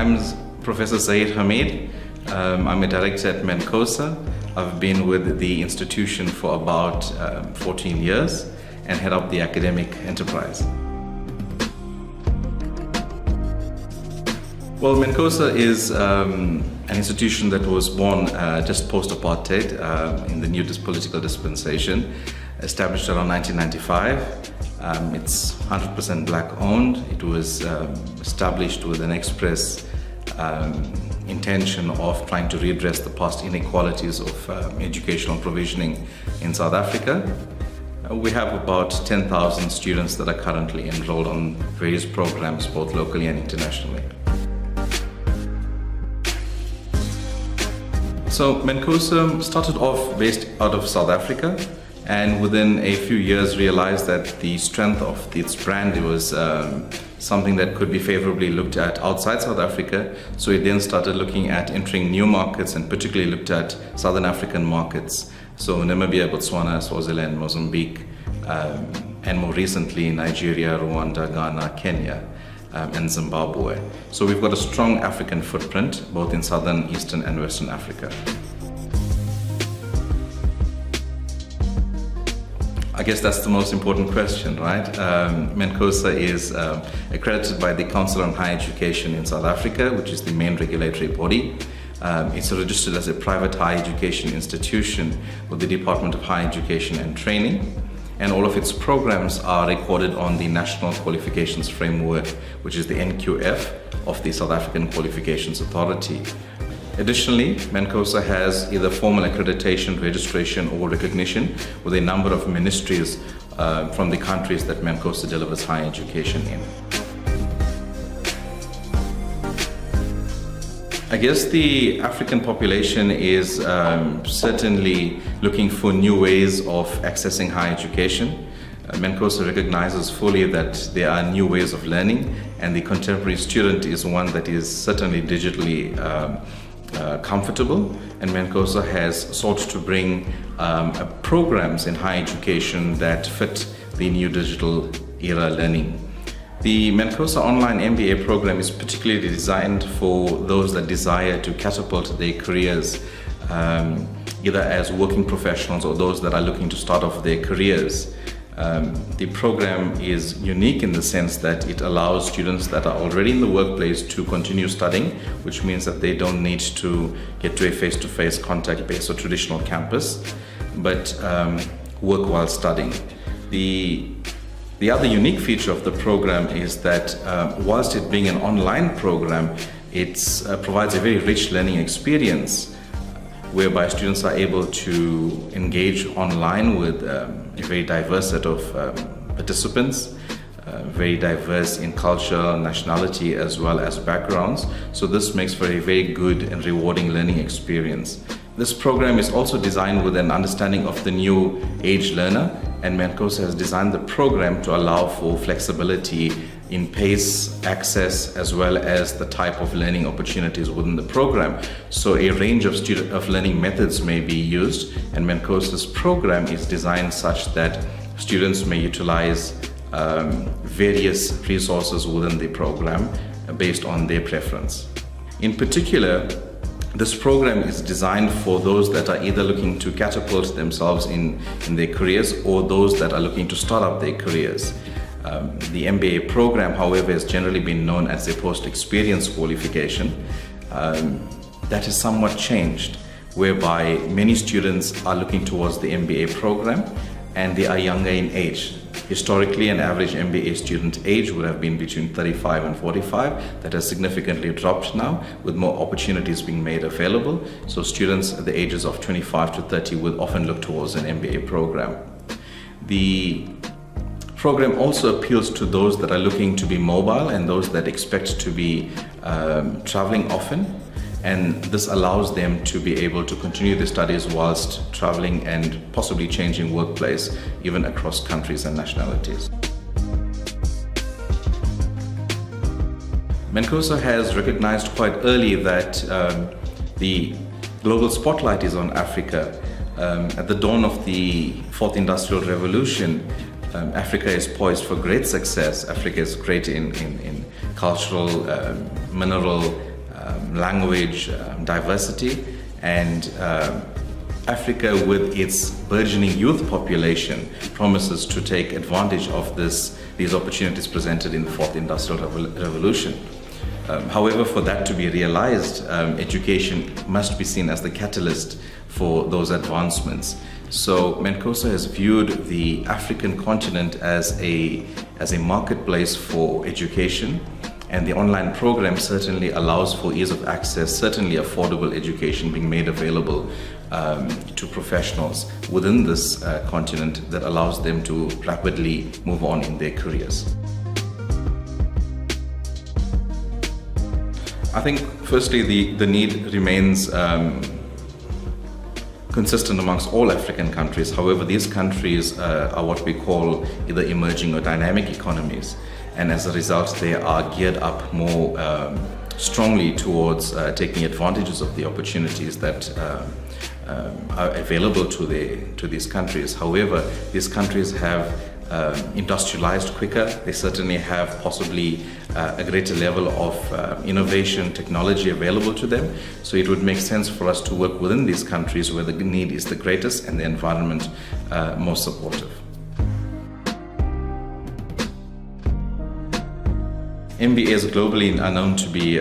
I'm Professor Zaheer Hamid. I'm a director at MANCOSA. I've been with the institution for about 14 years and head up the academic enterprise. Well, MANCOSA is an institution that was born just post-apartheid in the new political dispensation, established around 1995. It's 100% black-owned. It was established with an express intention of trying to redress the past inequalities of educational provisioning in South Africa. We have about 10,000 students that are currently enrolled on various programs, both locally and internationally. So MANCOSA started off based out of South Africa, and within a few years realized that the strength of its brand was something that could be favorably looked at outside South Africa. So it then started looking at entering new markets, and particularly looked at Southern African markets. So Namibia, Botswana, Swaziland, Mozambique, and more recently Nigeria, Rwanda, Ghana, Kenya, and Zimbabwe. So we've got a strong African footprint, both in Southern, Eastern, and Western Africa. I guess that's the most important question, right? MANCOSA is accredited by the Council on Higher Education in South Africa, which is the main regulatory body. It's registered as a private higher education institution with the Department of Higher Education and Training. And all of its programs are recorded on the National Qualifications Framework, which is the NQF of the South African Qualifications Authority. Additionally, MANCOSA has either formal accreditation, registration, or recognition with a number of ministries from the countries that MANCOSA delivers higher education in. I guess the African population is certainly looking for new ways of accessing higher education. MANCOSA recognizes fully that there are new ways of learning, and the contemporary student is one that is certainly digitally comfortable, and MANCOSA has sought to bring programs in higher education that fit the new digital era learning. The MANCOSA online MBA program is particularly designed for those that desire to catapult their careers, either as working professionals or those that are looking to start off their careers. The program is unique in the sense that it allows students that are already in the workplace to continue studying, which means that they don't need to get to a face-to-face contact-based or traditional campus, but work while studying. The other unique feature of the program is that whilst it being an online program, it provides a very rich learning experience whereby students are able to engage online with a very diverse set of participants, very diverse in culture, nationality, as well as backgrounds. So this makes for a very good and rewarding learning experience. This program is also designed with an understanding of the new age learner, and MANCOSA has designed the program to allow for flexibility in pace, access, as well as the type of learning opportunities within the program. So a range of learning methods may be used, and MANCOSA's program is designed such that students may utilize various resources within the program based on their preference. In particular, this program is designed for those that are either looking to catapult themselves in their careers or those that are looking to start up their careers. The MBA program, however, has generally been known as a post-experience qualification. That has somewhat changed, whereby many students are looking towards the MBA program and they are younger in age. Historically, an average MBA student age would have been between 35 and 45. That has significantly dropped now, with more opportunities being made available. So students at the ages of 25 to 30 will often look towards an MBA program. The program also appeals to those that are looking to be mobile and those that expect to be traveling often. And this allows them to be able to continue their studies whilst traveling and possibly changing workplace, even across countries and nationalities. MANCOSA has recognized quite early that the global spotlight is on Africa. At the dawn of the Fourth Industrial Revolution, Africa is poised for great success. Africa is great in cultural, mineral, language, diversity, and Africa, with its burgeoning youth population, promises to take advantage of these opportunities presented in the fourth industrial revolution. However, for that to be realized, education must be seen as the catalyst for those advancements. So MANCOSA has viewed the African continent as a marketplace for education, and the online program certainly allows for ease of access, certainly affordable education being made available to professionals within this continent that allows them to rapidly move on in their careers. I think firstly the need remains consistent amongst all African countries. However, these countries are what we call either emerging or dynamic economies, and as a result they are geared up more strongly towards taking advantages of the opportunities that are available to these countries. However, these countries have industrialized quicker. They certainly have possibly a greater level of innovation, technology available to them. So it would make sense for us to work within these countries where the need is the greatest and the environment most supportive. MBAs globally are known to be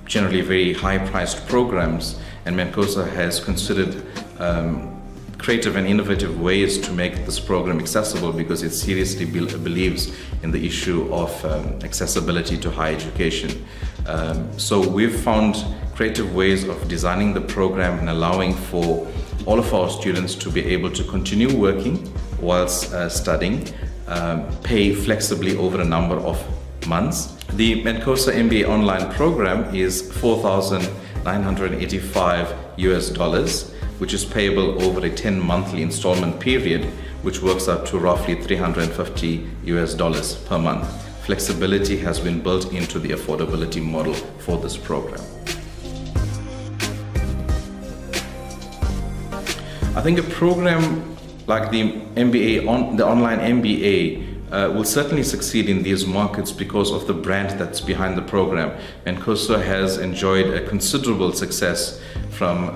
generally very high-priced programs, and MANCOSA has considered creative and innovative ways to make this program accessible because it seriously believes in the issue of accessibility to higher education. So we've found creative ways of designing the program and allowing for all of our students to be able to continue working whilst studying, pay flexibly over a number of months. The MANCOSA MBA online program is $4,985, which is payable over a 10 monthly installment period, which works out to roughly $350 per month. Flexibility has been built into the affordability model for this program. I think a program like the MBA, the online MBA, will certainly succeed in these markets because of the brand that's behind the program. MANCOSA has enjoyed a considerable success from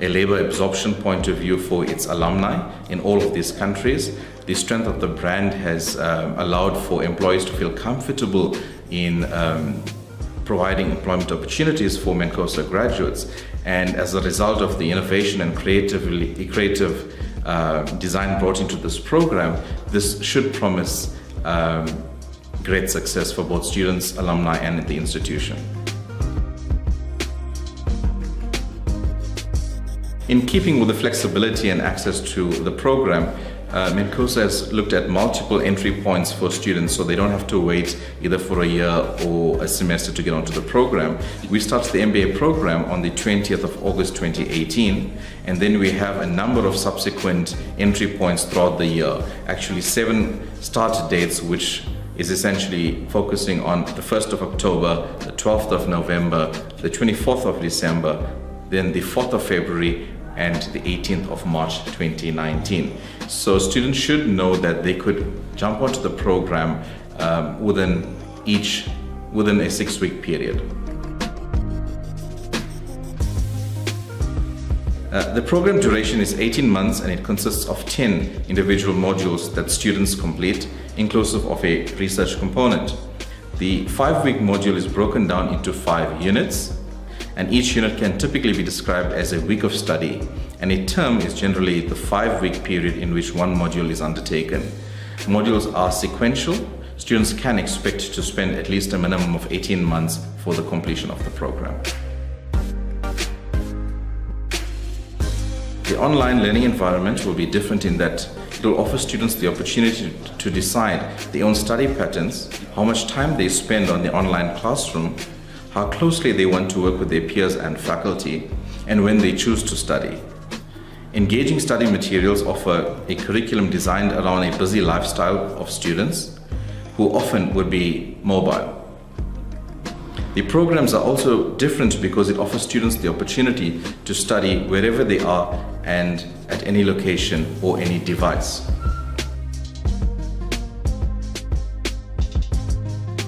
a labor absorption point of view for its alumni in all of these countries. The strength of the brand has allowed for employees to feel comfortable in providing employment opportunities for MANCOSA graduates. And as a result of the innovation and creative design brought into this program, this should promise great success for both students, alumni, and the institution. In keeping with the flexibility and access to the program, MANCOSA has looked at multiple entry points for students so they don't have to wait either for a year or a semester to get onto the program. We start the MBA program on the 20th of August 2018, and then we have a number of subsequent entry points throughout the year. Actually 7 start dates, which is essentially focusing on the 1st of October, the 12th of November, the 24th of December, then the 4th of February, and the 18th of March 2019. So students should know that they could jump onto the program within a 6-week period. The program duration is 18 months and it consists of 10 individual modules that students complete, inclusive of a research component. The 5-week module is broken down into 5 units, and each unit can typically be described as a week of study, and a term is generally the 5-week period in which one module is undertaken. Modules are sequential. Students can expect to spend at least a minimum of 18 months for the completion of the program. The online learning environment will be different in that it will offer students the opportunity to decide their own study patterns, how much time they spend on the online classroom, how closely they want to work with their peers and faculty, and when they choose to study. Engaging study materials offer a curriculum designed around a busy lifestyle of students who often would be mobile. The programs are also different because it offers students the opportunity to study wherever they are and at any location or any device.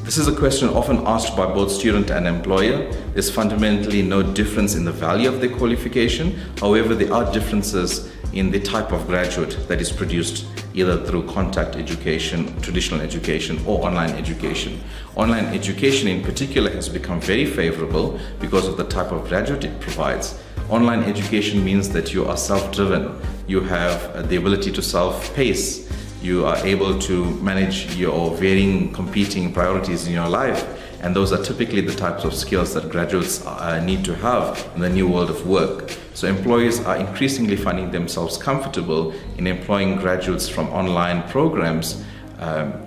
The This is a question often asked by both student and employer. There's fundamentally no difference in the value of the qualification. However, there are differences in the type of graduate that is produced either through contact education, traditional education, or online education. Online education in particular has become very favorable because of the type of graduate it provides. Online education means that you are self-driven. You have the ability to self-pace. You are able to manage your varying competing priorities in your life. And those are typically the types of skills that graduates need to have in the new world of work. So employers are increasingly finding themselves comfortable in employing graduates from online programs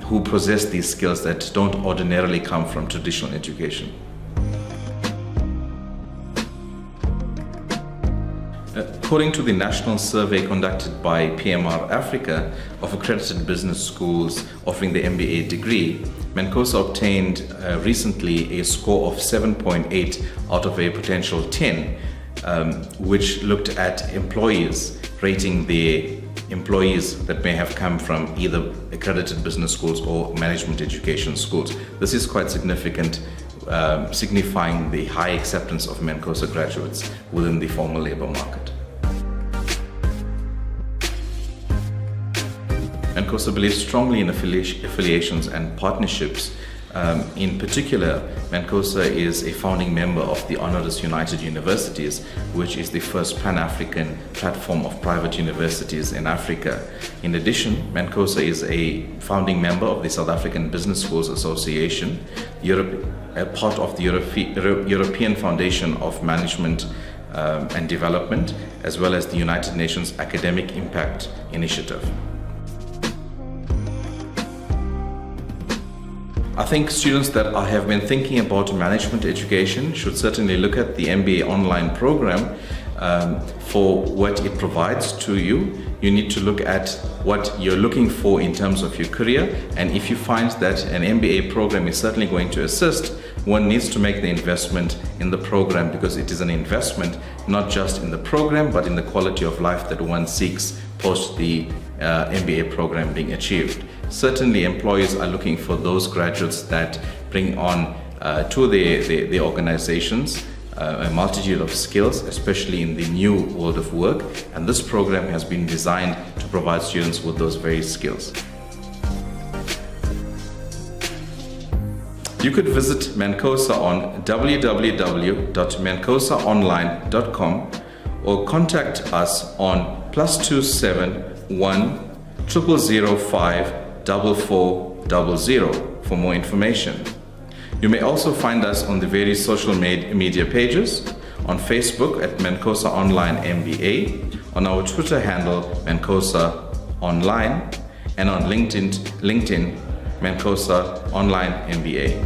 who possess these skills that don't ordinarily come from traditional education. According to the national survey conducted by PMR Africa of accredited business schools offering the MBA degree, MANCOSA obtained recently a score of 7.8 out of a potential 10, which looked at employees rating the employees that may have come from either accredited business schools or management education schools. This is quite significant, signifying the high acceptance of MANCOSA graduates within the formal labor market. MANCOSA believes strongly in affiliations and partnerships. In particular, MANCOSA is a founding member of the Honoris United Universities, which is the first Pan-African platform of private universities in Africa. In addition, MANCOSA is a founding member of the South African Business Schools Association, a part of the European Foundation of Management and Development, as well as the United Nations Academic Impact Initiative. I think students that have been thinking about management education should certainly look at the MBA online program for what it provides to you. You need to look at what you're looking for in terms of your career, and if you find that an MBA program is certainly going to assist, one needs to make the investment in the program, because it is an investment not just in the program but in the quality of life that one seeks post the MBA program being achieved. Certainly employers are looking for those graduates that bring on to their organizations a multitude of skills, especially in the new world of work, and this program has been designed to provide students with those very skills. You could visit MANCOSA on www.mancosaonline.com or contact us on +271 0005 4400 for more information. You may also find us on the various social media pages, on Facebook at MANCOSA Online MBA, on our Twitter handle MANCOSA Online, and on LinkedIn MANCOSA Online MBA.